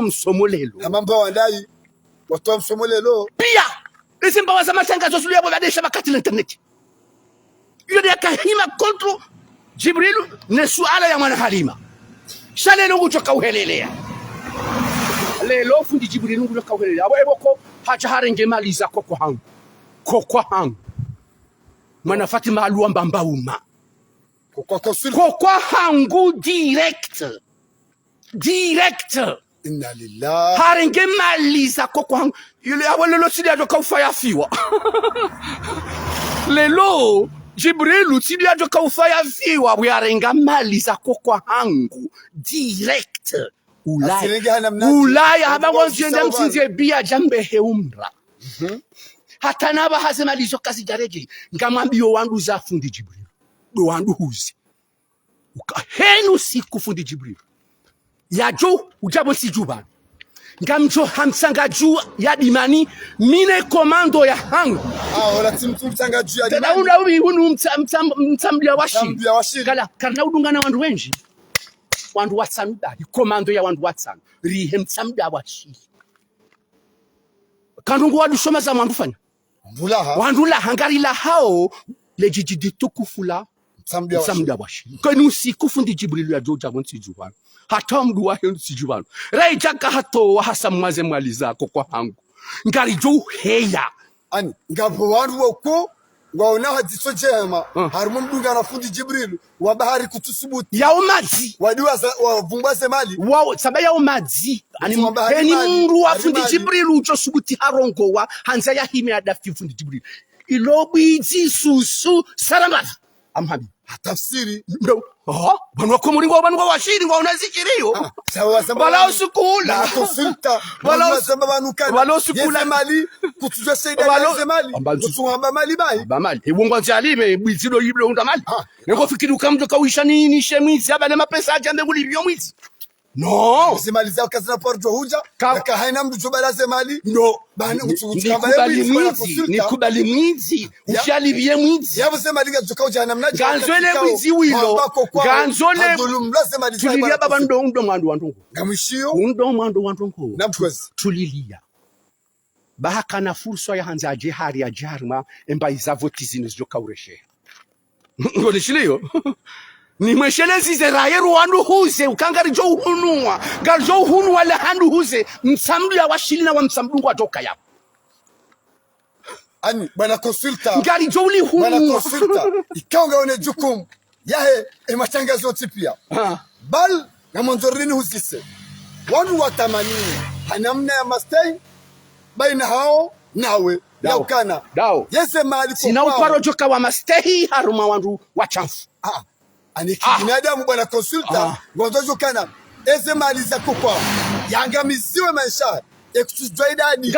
msomo lelo na mambo wadai watoa msomo lelo pia isimba waza matangazo sulu yabo badesha bakati la internet yode yakahima kontro Djibrile ne suala ya mwana halima shalelo ngudjoka wuheleleya lelo fundi Djibrile ngudjoka wuheleleya abo eboko hacha harenge mali za coco hangu Mana Fatima aluamba mbauma. Coco hangu direct. Inna lillahi. Harenge maliza coco hangu. Yule awalelo sidi ajoka ufaya fiwa. Lelo Djibrile sidi ajoka ufaya fiwa. Wiarenga maliza coco hangu direct. Ulaya haba wanzienda msinze biya jambe heumra. Hata naba hasema lizo kazi jareje ngamwambio wandu za fundi Djibrile do wandu huzi henu siku fundi Djibrile yajo ujabo sijuba ngamjo hamsanga juu ya dimani mine komando ya hangu wala timsanga juu ya dimani tena unu mtambia washi kala karna udungana wandu wenji wandu watsanuda komando ya wandu watsanu rihe mtambia washi kanungu wadu shoma za wandu fanya wandula hangarila hao lejiji tukufula samda washi kanu siku fundi Djibrile ya joja wansi juwan hata mdu wa hensi juwan rai jaka hato wa hasam maze maliza kwa hangu ngari jo heya ani ngabo wandu wako waona hadiso jema harumu mdunga na fundi Djibrile wa bahari kutusubuti ya umazi wadiwa wavumbaze mali wao sabaya umazi ani mdu wa fundi Djibrile ucho subuti harongo wa hanza ya hime adafi fundi Djibrile ilobizi susu saramata amhabi tafsiri ndo banu wakomuringo banu washiri wa unazikirio wala usukula consulta wala usambabanu wala usukula mali kutujwa saida mali kutuamba mali mali ibongo jalime bwizido yiblo unda mali ngo fikiri ukamjo kawisha nini shemizi abana mapesa ajambe kulibyo mwizi no mali zao kazi na porjo huja ka haina mdu jobalaze mali no bana nikubali mwizi ushalibye mwizi yabo sema liga joka ujana mnaji ganzole mwizi wilo ganzole tulilia baba ndo mwandu wandu ngamishio ndo mwandu wandu namtwezi tulilia bahaka na fursa ya hanza jihari ya jarma emba izavotizini joka ureshe ngonishiliyo ni mweshelezi zerayeru wandu huze ukangari jo uhunua gal jo uhunua la handu huze msamdu ya washilina wa msamdu wa joka ya ani bwana consulta ngari jo uli hunua bwana consulta ikaonga one jukumu yahe matangazo tipia bal na monzorini huzise wandu watamanini hanamna ya mastay baina hao nawe yaukana dao yese mali sina uparo joka wa mastay haruma wandu wachanfu ani binadamu bwana consulta ngozojo kana eze mali za kokwa yangamiziwe maisha ekutujwaidadi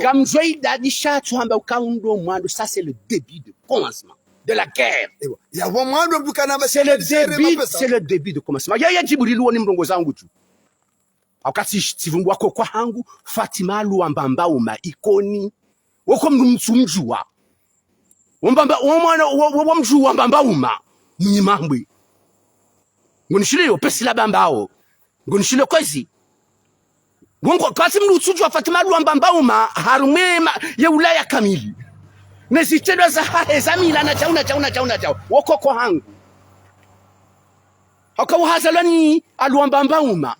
gamjoidadi shatu hamba ukaundo mwando ça c'est le début de commencement de la guerre ya mwando mbukana ba c'est le début de commencement ya Djibrile woni mrongo zangu tu wakati sivumbwa kwa hangu Fatima luambamba uma ikoni woko msumjua Wambamba wamwana wamjua mbamba uma mnyimambwe ngonishile pesi la bambao ngonishile kwezi ngongo kasi mlutsuju Fatima luambamba uma harumema ya Ulaya kamili nezitendo za haheza mila na chao woko kwa hangu hakawahazalani aluambamba uma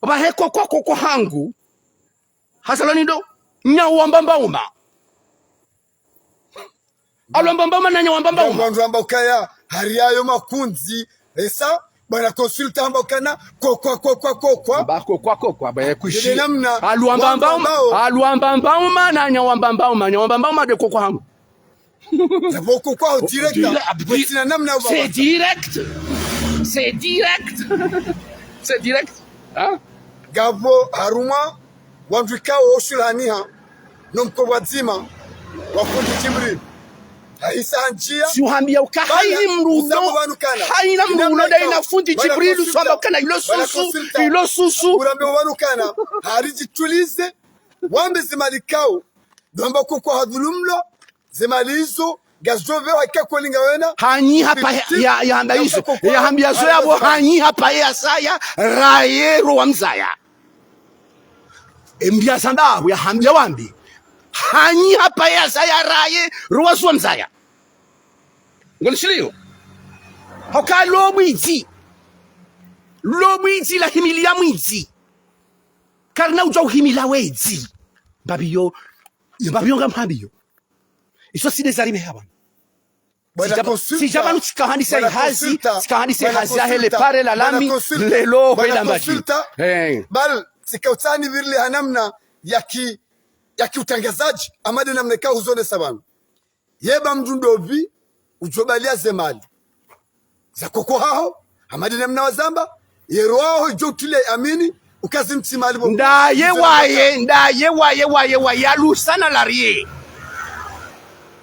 baheko kwa hangu hazalani do nyawambamba uma aluambamba uma na nyawambamba uma ngwamba ukaya hariyayo makunzi esa bana consulta amba kana kokwa ba kushi aluambamba uma na nyawambamba uma de kwa hangu quoi direct c'est direct hein gavo haruma wandika oshulania nomko wazima wafundi Djibrile haisa njia siuhambia ukahaili mruno haina mruno da inafundi Djibrile swamba kana ilo susu urambe wanukana harijitulize wambe zimalikao domba kuko hadhulumlo zemalizo gazove wakakolinga wena hanyi hapa ya hamba hizo ya hambia zo yabo hanyi hapa ya saya rayero wa mzaya embia sanda ya hambia wambi hanyi hapa ya saya raye ruwasu wa mzaya ngolishiliyo hoka lobwiti la himilia mwiti karna uja uhimila wezi babiyo ngamhabiyo iso sidezaribe haba sijabanu sikahandi hazi ahele pare la lami lelo hwela mbaji bal sikautani virli hanamna yaki utangazaji amade namna ka uzone sabanu yeba mdundovi ujobalia zemali za koko hao amade namna wazamba yeroho jotule amini ukazimtimali bo ndaye waye alusana larie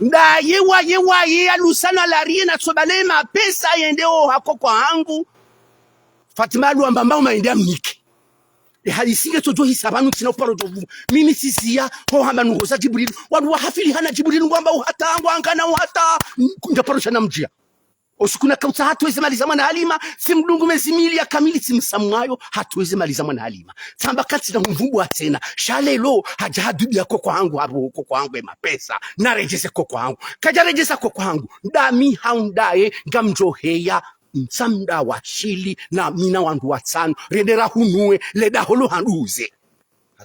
ndaye waye alusana larie na tsobale mapesa yendeo hako kwa hangu Fatima aluambamba umaendea mnike halisinge tojo hisabanu tina uparo jovu mimi sisia ho hamba nugoza Djibrile wadu wahafili hana Djibrile ngwamba uhatangwa angana uhata ndaparusha na mjia osikuna kauta hatuweze maliza mwana halima simdungu mezimili ya kamili simsamwayo hatuweze maliza mwana halima tamba kati na mvumbu atena shalelo hajahadubi ya koko hangu habu koko hangu ema pesa na rejese koko hangu kaja rejesa koko hangu ndami haundaye gamjoheya msamda wa shili na mina wandu watano rendera hunue leda holo handuze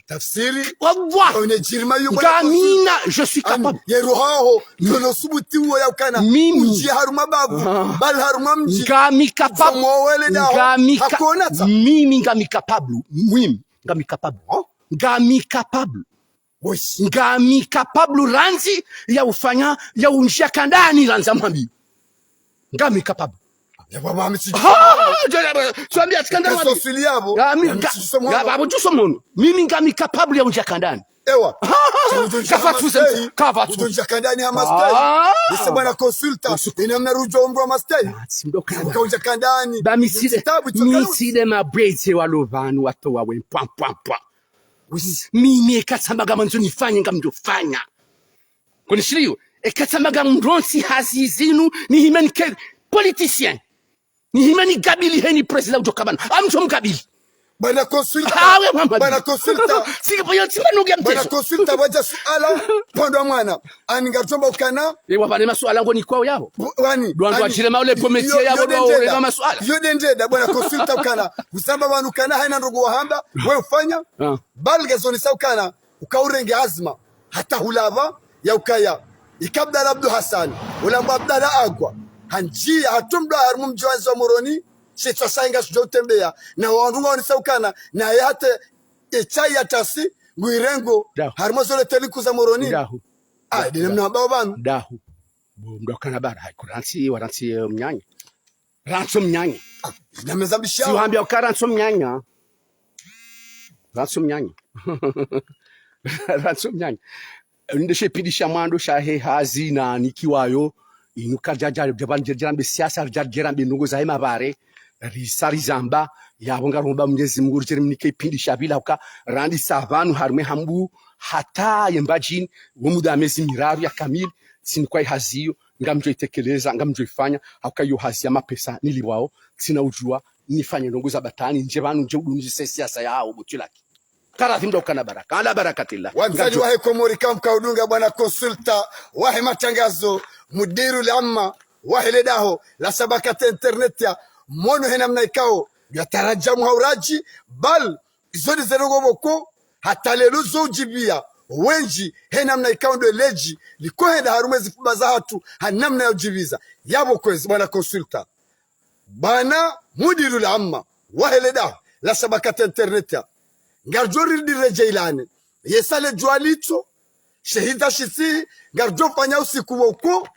tafsiri wawa onejirima yuko gamina je suis capable yeroho nono subuti wo yakana mji haruma babu bal haruma mji ngami capable mwele da hakona ta mimi ngami capable ngami capable ranzi ya ufanya ya unjia kandani ranza mwambi ngami capable ya baba Mitsoudjé tuambia tikandani wapi sosiliabo ya babu tusomono mimi ngami capable ya unjia kandani ewa kafatu unjia kandani ha mastai nise bwana consulta inamna rujo ombwa mastai simdoka unjia kandani ba miside mabweze walovanu wato wawe pam mimi katsamaga manzo nifanye ngamndofanya konishiliyo katsamaga mronsi hazizinu ni himani politicien ni himani gabili heni president utokabana amcho mkabili bwana consulta sikipoyo timanugia mteso bwana consulta waja suala pondo mwana aningatomba ukana yewa bane masuala ngo ni kwao yabo wani dwandu achile maule pometie yabo do masuala yodendeda bwana consulta ukana usamba bwana ukana haina ndugu wahamba wewe ufanya balga zoni saukana ukaurenge azma hata hulava ya ukaya ikabda Abdul Hassan wala Abdalla agwa hanjia hatumda harmu mjwanzi wa moroni shitwa sainga sujotembea na wandu wani saukana na yate echai atasi nguirengo harmu zole teliku za moroni dahu dinamna babanu dahu mdokana bara haikuransi waransi mnyanya ranso mnyanya namezabisha siwambia ukaranso mnyanya ranso mnyanya ndeshe pidisha mwando shahe hazi na nikiwayo inuka jarambe siasa jarambe ndongo za mabare risari zamba yabonga romba mnyezi Mungu jerimnike pidisha bila uka randi savanu harme hambu hata yembajini womuda mezi miraru ya kamili sinikwa haziyo ngamjoitekeleza ngamjoifanya haukayo hazi ya mapesa niliwao sina ujua nifanye ndongo za batani nje banu nje udunji siasa yao butulaki karathi mda ukana baraka ala barakatillah wamsali wahe Komori kam kaudunga bwana konsulta wahe matangazo mudiru lamma wahe ledaho la sabakata internet ya mono hena mnaikao ya tarajamu hauraji bal izodi zerogo boko hata lelo zojibia wenji hena mnaikao ndo leji likohenda harumezi fubaza hatu hanamna ya ujibiza yabo kwezi bwana konsulta bana mudiru lamma wahe ledaho la sabakata internet ya ngarjori direjeilane yesale jwalito shehida shisi ngarjo fanya usiku woko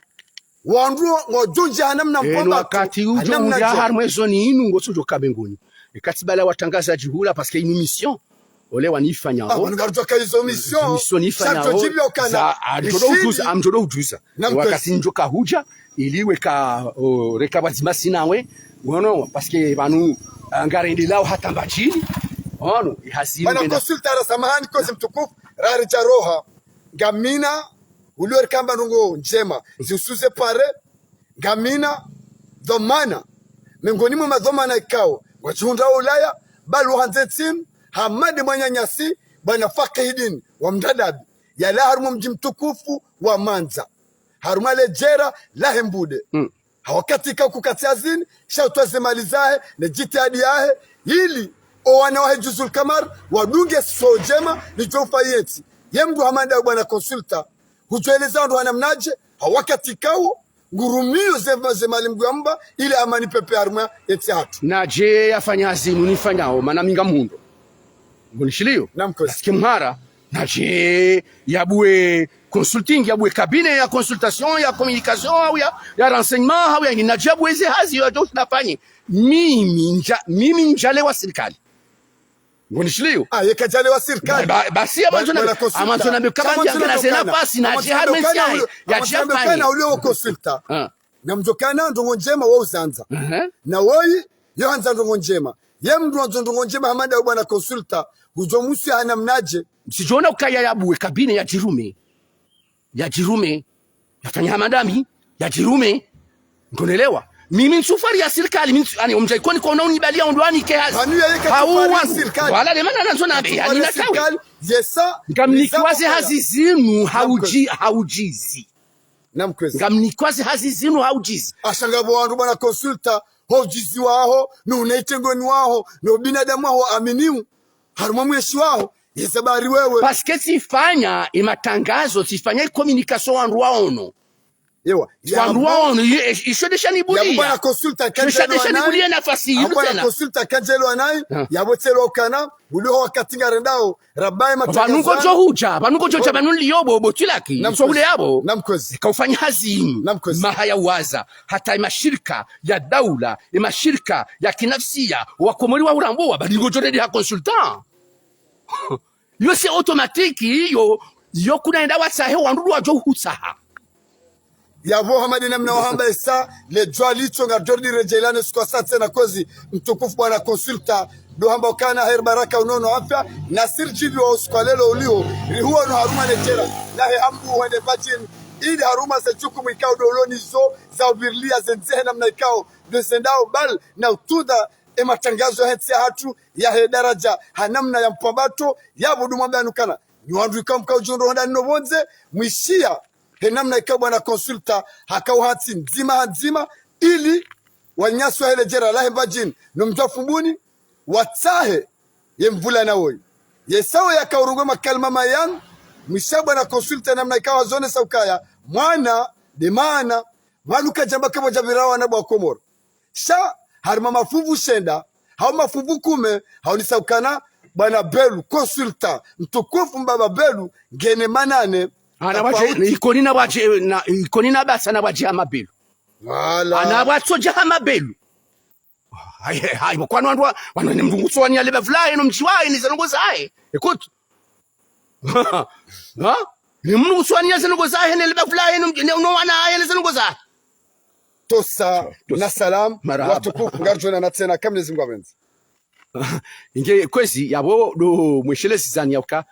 wanduo ngojonje hanamna mpomba wakati ujo ya harmwezo ni inu ngosujo kabenguni ikatibala watangazaji hula parce que une mission ole wanifanya ho ngarjo ka izo mission nifanya ho za amjodo ujuza wakati njoka huja iliwe ka rekabazima sinawe wono parce que banu ngarindi lao hata mbachini ono ihasimu bana konsulta ra samahani kozi mtukufu rari charoha gamina uliwer kamba nungo njema ziusuze pare gamina dhamana miongoni mwa madhamana ikao wachunda Ulaya balu hanzetim hamadi mwanyanyasi bwana fakihidin wa mdadabi ya la harumu mji mtukufu wa Manza harumale jera la hembude hawakatika kukatiazini shautwaze malizahe na jitihadi yahe ili owana wahe juzul kamar wadunge sojema nijofa yeti yemdu hamanda bwana konsulta hutueleza ndo hanamnaje hawakatikao ngurumio zemali mgamba ile amani pepe arma yeti hatu naje yafanya azimu nifanyao mana minga mundo ngonishilio kimhara naje yabue consulting yabue cabinet ya consultation ya communication au ya renseignement au ya naje ze hazi ya dosi nafanye mimi njale wa serikali ngonishilio yekajale wa serikali basi amanzo na kama jangana zena pasi na jihad mensiaye ya jihad na ulio consulta na mjokana ndongo njema wa uzanza na woi yo hanza ndongo njema yemdu ndongo njema hamada bwana consulta ujomusi hana mnaje msijona ukaya yabuwe kabine ya jirume yafanya madami ya jirume ngonelewa mimi nsufari ya serikali mimi ani umjaikoni kwa unanibalia ondwani kehazi hauwa serikali wala de mana nanzo nabe yani nakawe yesa ngamnikwaze hazi zinu haujizi namkwezi ngamnikwaze hazi zinu haujizi ashangabo wandu bwana konsulta hojizi waho nunaitengoni waho no binadamu waho aminiu haruma mweshi waho yesabari wewe paske sifanya imatangazo sifanya communication wandu waono yewa wandu waono ishodesha nibulia bwana konsulta kanjelo nibulia nafasi hiyo tena bwana konsulta kanjelo anai yabotelo kana ulio wakatinga rendao rabai matangazo vanungo joja banuli yobo botilak so ule yabo namkwezi kaufanya hazimu mahaya waza hata mashirika ya daula mashirika ya kinafsia wa Komori wa urambo balingo jodedi ha consultant yo c'est automatique yo kunaenda watsahe wandudu wajo hutsaha yabo hamadi namna wahamba esa le jwalito nga jordi rejelane sikwa satse na kozi mtukufu bwana konsulta do hamba kana her baraka unono afya nasir jibi wa uskwalelo ulio rihuwa no haruma netera lahe hambu wende bajin ili haruma se chukumu ikao doloni zo za ubirlia zenzehe namna ikao dosendao bal na utuda matangazo hetsi hatu ya he daraja hanamna ya mpambato ya budu mwambia kana ni wandu ikamka ujondo honda nobonze mwishia he namna ikao bwana konsulta hakao hati nzima ili wanyaswa hele jera lahe mbajini no mtua Foumbouni watahe ye mvula na woi yesawe ya kaurungwe makalma mayan mwisha bwana konsulta namna ikao zone saukaya mwana demana maluka jamba kama jabirawa na bwa Komoro sha harima mafuvu shenda hao mafuvu kume hao ni saukana bwana Belu consultant mtukufu mbaba Belu ngene manane ikonina basa na waje amabelu wala ana watsoja amabelu hai kwa wandu ni mdunguswani ya leba fly no mchiwae ni zanongo zae ekutu ha ni mdunguswani ya zanongo zae ni leba fly no wana ya zanongo zae tosa na salam watukufu ngarjona na tena kamnezi ngwabenzi inge kwezi yabo do mweshele sizani yauka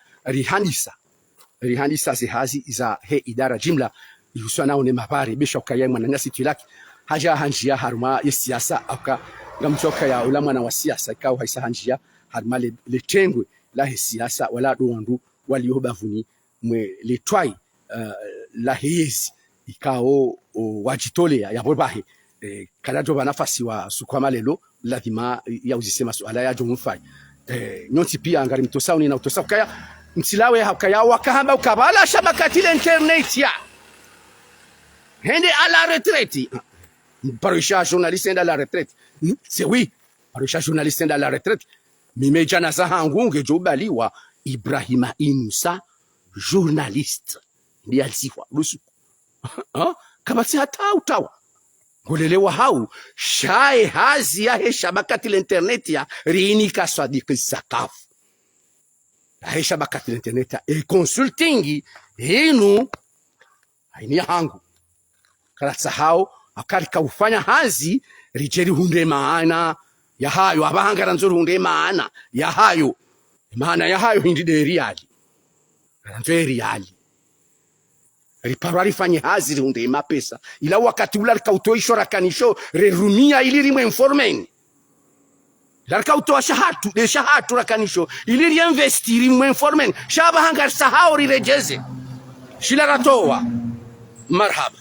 rihandisa zihazi za he idara jimla yuswana one mabari bisho kaya mwananyasi Tilak haja hanjia haruma ya siasa aka ngamchoka ya ulamwana wa siasa ikawa haisa hanjia haruma le tengwe la siasa wala doandu walio bavuni mwe letwai la hezi ikao wajitolea ya bobahe kala joba nafasi wa sukwama lelo lazima ya uzisema swala ya jomufai nyonti pia ngari mtosauni na utosakaya msilawe hakaya wakahamba ukabala shabakati internet ya hende à la retraite parisha journaliste à la retraite c'est oui parisha journaliste à la retraite mimeja na sahangu ngejobaliwa Ibrahim Inoussa journaliste ndi alisiwa rusu kabati hata utawa ngolelewa hau shae hazi ya hesha bakati l'internet ya riinika swadiki sakafu hesha bakati l'internet ya consulting hinu haini hangu karatsa hao akarika ufanya hazi rijeri hunde maana ya hayo abahangara nzuru hunde maana ya hayo hindi de reali ranzwe reali riparwari fanye hazi hunde mapesa ila wakati ula kautoishora kanisho rerumia ili rimwe informen larka utoa shahatu rakanisho ili riinvestiri mwe informen shaba hangar sahao rirejeze shila ratoa marhaba